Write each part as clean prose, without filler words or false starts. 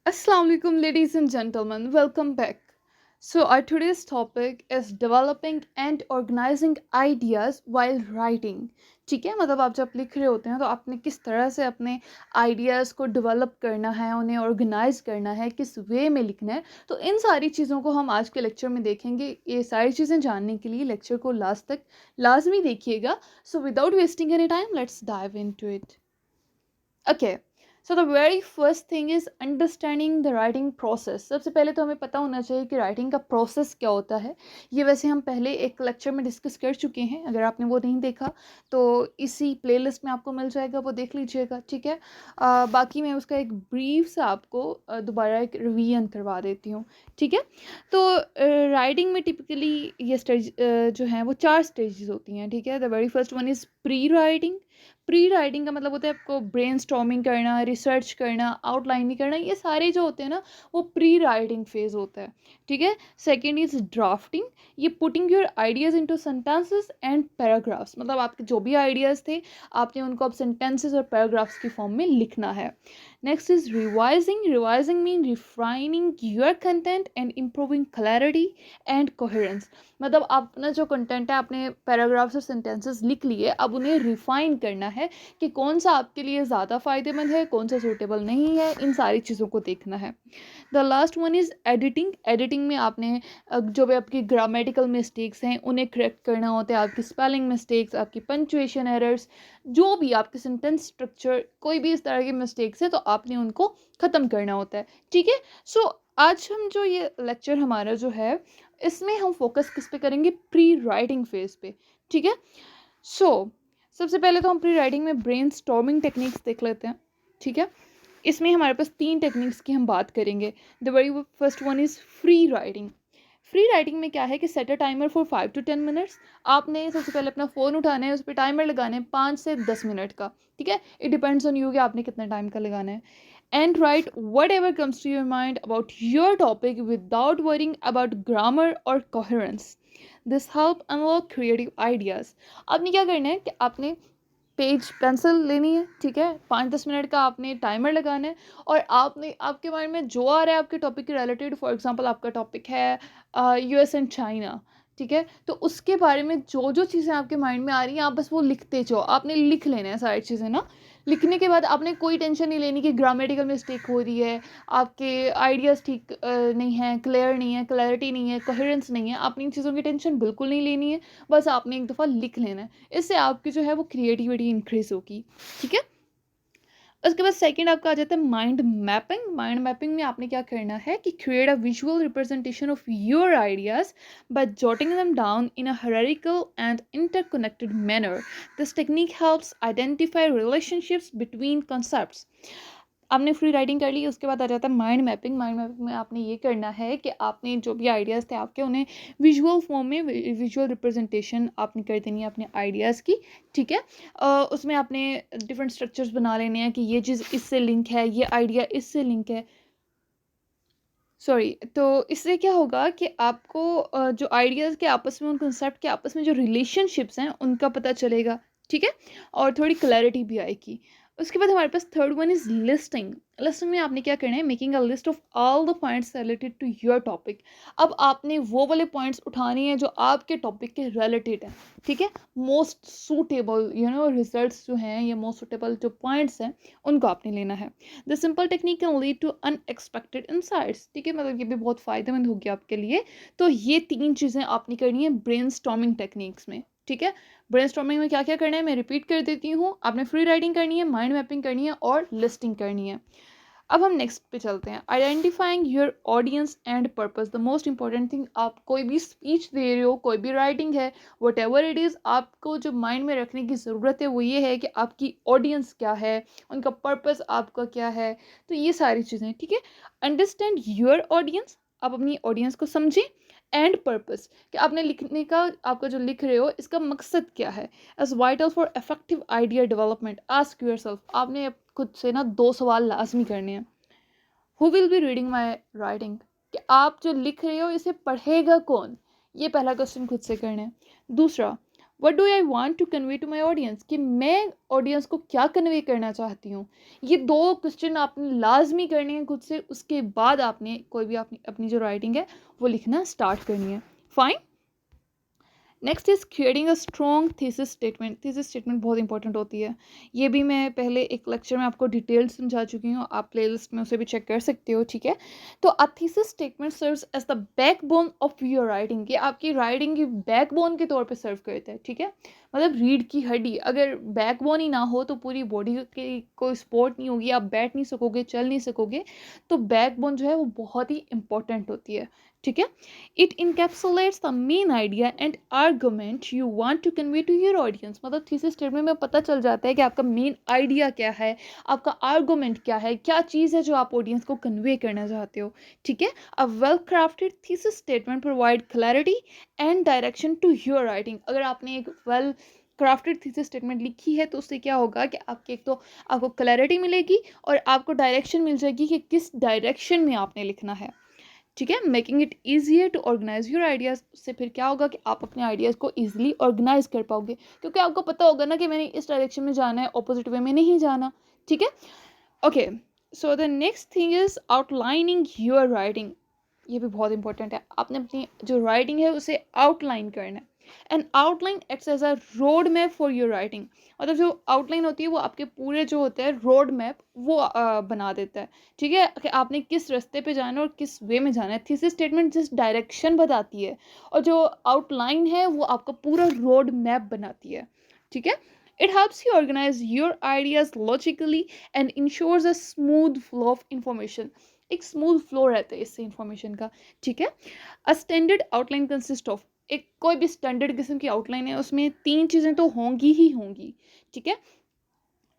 Assalamu alaikum, ladies and gentlemen. Welcome back. So, our today's topic is developing and organizing ideas while writing. ठीक है, मतलब आप जब लिख रहे होते हैं तो आपने किस तरह से अपने आइडियाज़ को डेवलप करना है, उन्हें ऑर्गेनाइज करना है, किस वे में लिखना है। तो इन सारी चीज़ों को हम आज के लेक्चर में देखेंगे। ये सारी चीज़ें जानने के लिए लेक्चर को लास्ट तक लाजमी देखिएगा। So without wasting any time, let's dive into it. Okay, so the very first thing is understanding the writing process. सबसे पहले तो हमें पता होना चाहिए कि राइटिंग का प्रोसेस क्या होता है। ये वैसे हम पहले एक लेक्चर में डिस्कस कर चुके हैं। अगर आपने वो नहीं देखा तो इसी प्लेलिस्ट में आपको मिल जाएगा, वो देख लीजिएगा। ठीक है, बाकी मैं उसका एक ब्रीफ सा आपको दोबारा एक रिवीजन करवा देती हूँ। ठीक है, तो राइटिंग में टिपिकली ये स्टेज जो हैं वो 4 स्टेजेस होती हैं। ठीक है, the very first one is pre writing. Pre writing का मतलब होता है आपको ब्रेनस्टॉर्मिंग करना, रिसर्च करना, आउटलाइनिंग करना। ये सारे जो होते हैं ना, वो प्री राइटिंग फेज होता है। ठीक है, सेकेंड इज ड्राफ्टिंग। ये putting your ideas into sentences and paragraphs, मतलब आपके जो भी आइडियाज़ थे आपने उनको अब सेंटेंसेस और पैराग्राफ्स की फॉर्म में लिखना है। Next is revising. Revising mean refining your content and improving clarity and coherence. मतलब अपना जो कंटेंट है, आपने पैराग्राफ्स और सेंटेंसेस लिख लिए, अब उन्हें रिफाइन करना है कि कौन सा आपके लिए ज़्यादा फ़ायदेमंद है, कौन सा सूटेबल नहीं है। इन सारी चीज़ों को देखना है। The last one is editing. Editing में आपने जो भी आपकी ग्रामेटिकल मिस्टेक्स हैं उन्हें करेक्ट करना होता है। आपकी स्पेलिंग मिस्टेक्स, आपकी पंचुएशन एरर्स, जो भी आपके सेंटेंस स्ट्रक्चर, कोई भी इस तरह की मिस्टेक्स है तो आपने उनको ख़त्म करना होता है। ठीक है, सो आज हम जो ये लेक्चर हमारा जो है, इसमें हम फोकस किस पे करेंगे? प्री राइटिंग फेज पे। ठीक है, सो सबसे पहले तो हम प्री राइटिंग में ब्रेन स्टॉर्मिंग टेक्निक्स देख लेते हैं। ठीक है, इसमें हमारे पास 3 टेक्निक्स की हम बात करेंगे। The very first one is free writing. Free writing में क्या है कि set a timer for 5 to 10 minutes. आपने सबसे पहले अपना फ़ोन उठाना है, उस पर टाइमर लगाना है 5 से 10 मिनट का। ठीक है, इट डिपेंड्स ऑन यू कि आपने कितना टाइम का लगाना है। And write whatever comes to your mind about your topic without worrying about grammar और coherence. This help unlock creative ideas. आपने क्या करना है कि आपने पेज पेंसिल लेनी है। ठीक है, 5-10 मिनट का आपने टाइमर लगाना है और आपने आपके माइंड में जो आ रहा है आपके टॉपिक के रिलेटेड, फॉर एग्जांपल आपका टॉपिक है यूएस एंड चाइना। ठीक है, तो उसके बारे में जो जो चीज़ें आपके माइंड में आ रही हैं आप बस वो लिखते जाओ। आपने लिख लेना है सारी चीज़ें ना। लिखने के बाद आपने कोई टेंशन नहीं लेनी कि ग्रामेटिकल मिस्टेक हो रही है, आपके आइडियाज़ ठीक नहीं हैं, क्लियर नहीं है, क्लैरिटी नहीं है, कोहेरेंस नहीं है। आपने इन चीज़ों की टेंशन बिल्कुल नहीं लेनी है। बस आपने एक दफ़ा लिख लेना है। इससे आपकी जो है वो क्रिएटिविटी इंक्रीज होगी। ठीक है, उसके बाद सेकंड आपका आ जाता है माइंड मैपिंग। माइंड मैपिंग में आपने क्या करना है कि create a visual representation of your ideas bye jotting them down in a hierarchical and interconnected manner. This technique helps identify relationships between concepts. आपने फ्री राइटिंग कर ली, उसके बाद आ जाता है माइंड मैपिंग। माइंड मैपिंग में आपने ये करना है कि आपने जो भी आइडियाज़ थे आपके, उन्हें विजुअल फॉर्म में विजुअल रिप्रेजेंटेशन आपने कर देनी है अपने आइडियाज़ की। ठीक है, उसमें आपने डिफरेंट स्ट्रक्चर्स बना लेने हैं कि ये चीज़ इससे लिंक है, ये आइडिया इससे लिंक है। सॉरी, तो इससे क्या होगा कि आपको जो आइडियाज़ के आपस में, उन कंसेप्ट के आपस में जो रिलेशनशिप्स हैं उनका पता चलेगा। ठीक है, और थोड़ी क्लैरिटी भी आएगी। उसके बाद हमारे पास third one is listing. Listing में आपने क्या करना है? Making a list of all the points related to your topic. अब आपने वो वाले पॉइंट्स उठाने हैं जो आपके टॉपिक के रिलेटेड हैं। ठीक है, मोस्ट सूटेबल रिजल्ट्स जो हैं, या मोस्ट सूटेबल जो पॉइंट्स हैं उनको आपने लेना है। The simple technique can lead to unexpected insights. ठीक है, मतलब ये भी बहुत फ़ायदेमंद होगी आपके लिए। तो ये 3 चीज़ें आपने करनी है ब्रेनस्टॉर्मिंग टेक्निक्स में। ठीक है, ब्रेनस्टॉर्मिंग में क्या क्या करना है मैं रिपीट कर देती हूँ। आपने फ्री राइटिंग करनी है, माइंड मैपिंग करनी है और लिस्टिंग करनी है। अब हम नेक्स्ट पे चलते हैं, identifying your audience and purpose. The most important thing, आप कोई भी स्पीच दे रहे हो, कोई भी राइटिंग है, वट एवर इट इज़, आपको जो माइंड में रखने की ज़रूरत है वो ये है कि आपकी ऑडियंस क्या है, उनका पर्पस आपका क्या है। तो ये सारी चीज़ें। ठीक है, अंडरस्टैंड योर ऑडियंस, आप अपनी ऑडियंस को समझें। एंड पर्पस, कि आपने लिखने का, आपका जो लिख रहे हो इसका मकसद क्या है। As vital for effective idea development, ask yourself, आपने खुद से ना 2 सवाल लाजमी करने हैं। Who will be reading my writing, कि आप जो लिख रहे हो इसे पढ़ेगा कौन, ये पहला क्वेश्चन खुद से करना है। दूसरा, what do I want to convey to my audience, कि मैं ऑडियंस को क्या कन्वे करना चाहती हूँ। ये दो क्वेश्चन आपने लाजमी करने हैं खुद से, उसके बाद आपने कोई भी अपनी जो राइटिंग है वो लिखना स्टार्ट करनी है। Fine. Next is creating a strong thesis statement. Thesis statement बहुत इंपॉर्टेंट होती है। ये भी मैं पहले एक लेक्चर में आपको डिटेल समझा चुकी हूँ, आप प्लेलिस्ट में उसे भी चेक कर सकते हो, ठीक है। तो a thesis statement serves as the backbone of your writing, ये आपकी राइटिंग की बैकबोन के तौर पे सर्व करता है, ठीक है। मतलब रीढ़ की हड्डी, अगर बैकबोन ही ना हो तो पूरी बॉडी की कोई सपोर्ट नहीं होगी, आप बैठ नहीं सकोगे, चल नहीं सकोगे। तो बैकबोन जो है वो बहुत ही इंपॉर्टेंट होती है, ठीक है। It encapsulates the main idea and argument you want to convey to your audience. मतलब थीसिस स्टेटमेंट में पता चल जाता है कि आपका मेन आइडिया क्या है, आपका आर्गुमेंट क्या है, क्या चीज़ है जो आप ऑडियंस को कन्वे करना चाहते हो, ठीक है। A well crafted thesis statement provide clarity and direction to your writing. अगर आपने एक वेल क्राफ्टेड थीसिस स्टेटमेंट लिखी है तो उससे क्या होगा कि आपके एक तो आपको क्लैरिटी मिलेगी और आपको डायरेक्शन मिल जाएगी कि किस डायरेक्शन में आपने लिखना है, ठीक है। Making it easier to organise your ideas, उससे फिर क्या होगा कि आप अपने आइडियाज़ को ईजिली ऑर्गेनाइज कर पाओगे, क्योंकि आपको पता होगा ना कि मैंने इस डायरेक्शन में जाना है, ऑपोजिट वे में नहीं जाना, ठीक है। Okay, so the next thing is outlining your writing. ये भी बहुत इंपॉर्टेंट है, आपने अपनी जो राइटिंग है उसे आउटलाइन करना है। And outline acts as a road map for your writing. मतलब जो आउटलाइन होती है वो आपके पूरे जो होते हैं रोड मैप वो बना देता है, ठीक है, कि आपने किस रास्ते पे जाना है और किस वे में जाना है। थीसिस स्टेटमेंट जिस डायरेक्शन बताती है और जो आउटलाइन है वो आपका पूरा रोड मैप बनाती है, ठीक है। It helps you organise your ideas logically and ensures a smooth flow of information. एक स्मूथ फ्लो रहता है इससे इंफॉर्मेशन का, ठीक है। A standard outline consist of, एक कोई भी स्टैंडर्ड किस्म की आउटलाइन है उसमें तीन चीज़ें तो होंगी ही होंगी, ठीक है।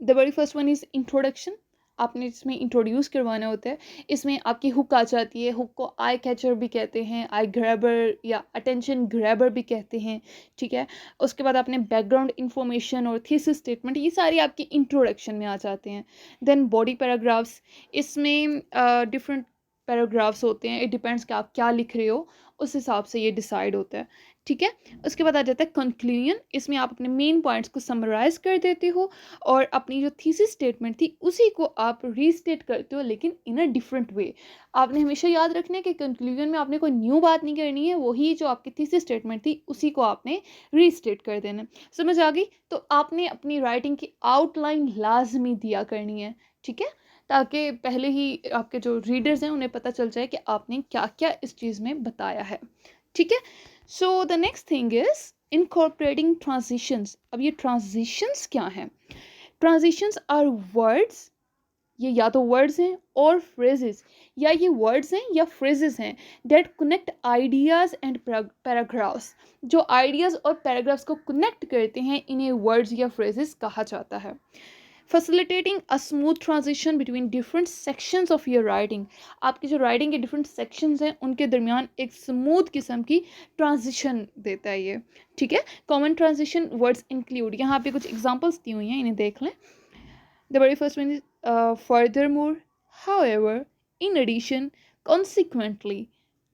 The very first one is introduction, आपने इसमें इंट्रोड्यूस करवाना होता है। इसमें आपकी हुक आ जाती है, हुक को आई कैचर भी कहते हैं, आई ग्रैबर या अटेंशन ग्रैबर भी कहते हैं, ठीक है। उसके बाद आपने बैकग्राउंड इन्फॉर्मेशन और थीसिस स्टेटमेंट, ये सारी आपकी इंट्रोडक्शन में आ जाते हैं। देन बॉडी पैराग्राफ्स, इसमें डिफरेंट पैराग्राफ्स होते हैं, इट डिपेंड्स कि आप क्या लिख रहे हो, उस हिसाब से ये डिसाइड होता है, ठीक है। उसके बाद आ जाता है कंक्लूजन, इसमें आप अपने मेन पॉइंट्स को समराइज कर देते हो और अपनी जो थीसिस स्टेटमेंट थी उसी को आप रीस्टेट करते हो, लेकिन इन अ डिफरेंट वे। आपने हमेशा याद रखना है कि कंक्लूजन में आपने कोई न्यू बात नहीं करनी है, वही जो आपकी थीसिस स्टेटमेंट थी उसी को आपने रीस्टेट कर देना है। समझ आ गई? तो आपने अपनी राइटिंग की आउटलाइन लाजमी दिया करनी है, ठीक है, ताकि पहले ही आपके जो रीडर्स हैं उन्हें पता चल जाए कि आपने क्या क्या इस चीज़ में बताया है, ठीक है। So the next thing is incorporating transitions. अब ये ट्रांजिशंस क्या हैं? ट्रांजिशंस आर वर्ड्स, ये या तो वर्ड्स हैं और फ्रेजेस, या ये वर्ड्स हैं या फ्रेजेस हैं that connect ideas and paragraphs. जो आइडियाज़ और पैराग्राफ्स को कनेक्ट करते हैं इन्हें वर्ड्स या फ्रेजेस कहा जाता है। Facilitating a smooth transition between different sections of your writing, आपकी जो राइटिंग के डिफरेंट सेक्शंस हैं उनके दरमियान एक स्मूथ किस्म की ट्रांजिशन देता है ये, ठीक है। कॉमन ट्रांजिशन वर्ड्स इंक्लूड, यहाँ पे कुछ एग्जांपल्स दी हुई हैं, इन्हें देख लें। The very first one is furthermore, however, in addition, consequently,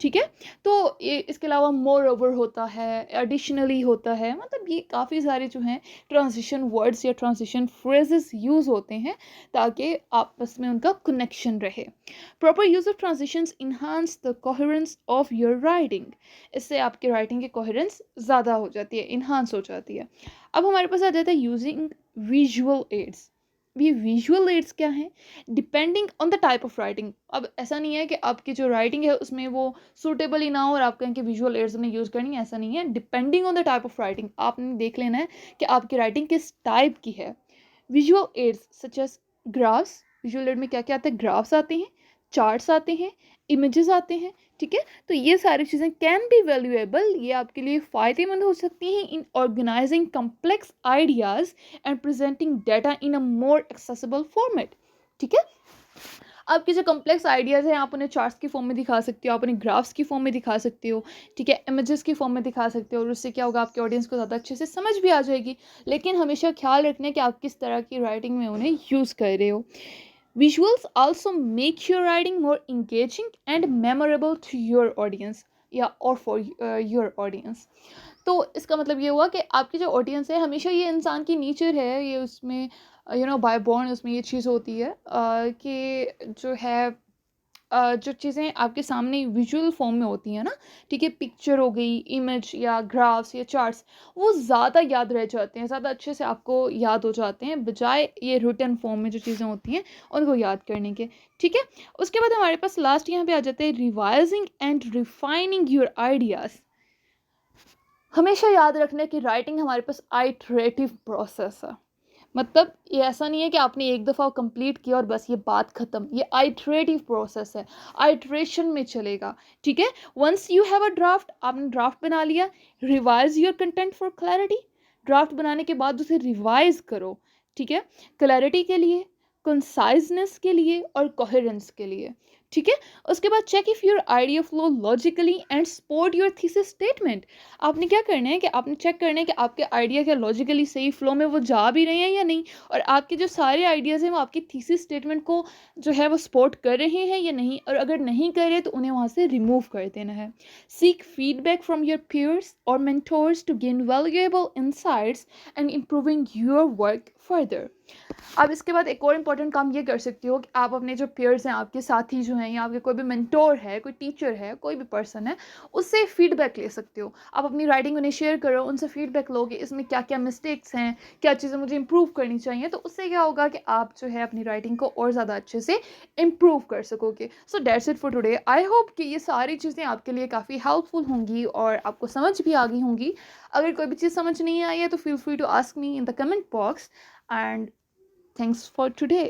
ठीक है। तो ये इसके अलावा मोर ओवर होता है, एडिशनली होता है, मतलब ये काफ़ी सारे जो हैं ट्रांजिशन वर्ड्स या ट्रांजिशन फ्रेजेस यूज़ होते हैं ताकि आपस में उनका कनेक्शन रहे। Proper use of transitions enhance the coherence of your writing, इससे आपकी राइटिंग की कोहेरेंस ज़्यादा हो जाती है, इन्हांस हो जाती है। अब हमारे पास आ जाता है यूजिंग विजुअल एड्स। ये विजुअल एड्स क्या हैं? Depending on the type of writing. अब ऐसा नहीं है कि आपकी जो राइटिंग है उसमें वो सूटेबल ही ना हो और आप कहें कि विजुअल एड्स हमने यूज़ करनी है, ऐसा नहीं है। Depending on the type of writing आपने देख लेना है कि आपकी राइटिंग किस टाइप की है। Visual aids such as graphs, visual aid में क्या क्या आता है? ग्राफ्स आते हैं, चार्ट्स आते हैं, इमेजेस आते हैं, ठीक है। तो ये सारी चीज़ें कैन बी वैल्यूएबल, ये आपके लिए फ़ायदेमंद हो सकती हैं in organizing complex ideas and presenting data in a more accessible format, ठीक है। आपके जो कम्प्लेक्स आइडियाज़ हैं आप उन्हें चार्ट्स की फॉर्म में दिखा सकते हो, आप उन्हें ग्राफ्स की फॉर्म में दिखा सकते हो, ठीक है, इमेजेस की फॉर्म में दिखा सकते हो, और उससे क्या होगा आपके ऑडियंस को ज़्यादा अच्छे से समझ भी आ जाएगी। लेकिन हमेशा ख्याल रखना है कि आप किस तरह की राइटिंग में उन्हें यूज़ कर रहे हो। Visuals also make your writing more engaging and memorable to your audience, या और for your audience। तो इसका मतलब ये हुआ कि आपकी जो ऑडियंस है, हमेशा ये इंसान की नेचर है, ये उसमें बाय बॉर्न उसमें ये चीज़ होती है कि जो है जो चीज़ें आपके सामने विजुअल फॉर्म में होती हैं ना, ठीक है, पिक्चर हो गई, इमेज या ग्राफ्स या चार्ट्स, वो ज़्यादा याद रह जाते हैं, ज़्यादा अच्छे से आपको याद हो जाते हैं, बजाय ये रिटन फॉर्म में जो चीज़ें होती हैं उनको याद करने के। ठीक है, उसके बाद हमारे पास लास्ट यहाँ पे आ जाते हैं revising and refining your ideas. हमेशा याद रखना कि राइटिंग हमारे पास आइटरेटिव प्रोसेस है। मतलब ये ऐसा नहीं है कि आपने एक दफ़ा कंप्लीट किया और बस ये बात ख़त्म, ये आइटरेटिव प्रोसेस है, आइटरेशन में चलेगा। ठीक है, once you have a draft, आपने ड्राफ्ट बना लिया, revise your content for clarity. Draft बनाने के बाद उसे रिवाइज करो, ठीक है, क्लैरिटी के लिए, कंसाइजनेस के लिए और कोहेरेंस के लिए। ठीक है, उसके बाद check if your idea flow logically and support your thesis statement. आपने क्या करना है कि आपने चेक करना है कि आपके आइडिया क्या लॉजिकली सही फ्लो में वो जा भी रहे हैं या नहीं, और आपके जो सारे आइडियाज़ हैं वो आपकी थीसिस स्टेटमेंट को जो है वो सपोर्ट कर रहे हैं या नहीं, और अगर नहीं कर रहे तो उन्हें वहाँ से रिमूव कर देना है। Seek feedback from your peers और mentors to gain valuable insights and improving your work further। अब इसके बाद एक और इम्पॉर्टेंट काम ये कर सकती हो कि आप अपने जो पेयर्स हैं, आपके साथी जो हैं, या आपके कोई भी मेंटोर है, कोई टीचर है, कोई भी पर्सन है, उससे फीडबैक ले सकते हो। आप अपनी राइटिंग उन्हें शेयर करो, उनसे फीडबैक लो कि इसमें क्या क्या मिस्टेक्स हैं, क्या चीज़ें मुझे इंप्रूव करनी चाहिए। तो उससे क्या होगा कि आप जो है अपनी राइटिंग को और ज़्यादा अच्छे से इम्प्रूव कर सकोगे। So that's it for today. I hope कि ये सारी चीज़ें आपके लिए काफ़ी हेल्पफुल होंगी और आपको समझ भी आ गई होंगी। अगर कोई भी चीज़ समझ नहीं आई है तो feel free to ask me in the comment box. And thanks for today.